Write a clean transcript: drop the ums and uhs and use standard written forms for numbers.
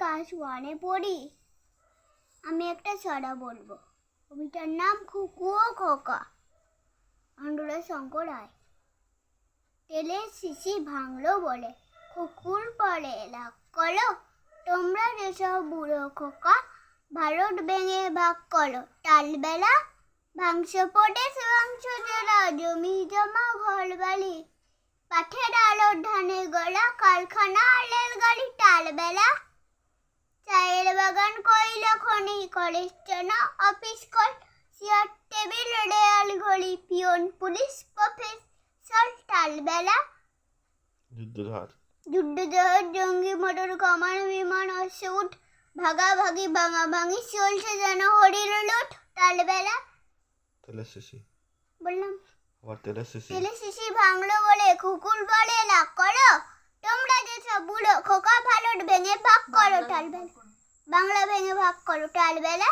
Class ওয়ানে পড়ি। আমি একটা ছড়া বলবো। কবিতার নাম খুকু ও খোকা। আন্ডুরা শঙ্কর রায়। তেলের শিশি ভাঙলো বলে খুকুর পরে লাগ করো, তোমরা যেসব বুড়ো খোকা ভারত ভেঙে ভাগ করো। টালবেলা ভাংস পড়ে মাংস জেলা, জমি জমা ঘর বাড়ি, কাঠের আলো ধানের গলা, কারখানা রেলগাড়ি। টালবেলা চায়ের বাগান কয়লা খনি, college office call, chair table rail ঘড়ি, পিয়ন পুলিশ প্রফেসর। টালবেলা যুদ্ধজাহাজ জঙ্গি মোটর কামান বিমান অসুট, ভাগাভাগি ভাঙাভাঙি চলছে যেন হরির লুট। টালবেলা বললাম তেলের শিশি ভাঙলো বলে খুকুর বলে লাগ করো, তোমরা যেসব বুড়ো খোকা ভারত ভেঙে ভাগ করো। টালবেলা বাংলা ভেঙে ভাগ করো। টালবেলা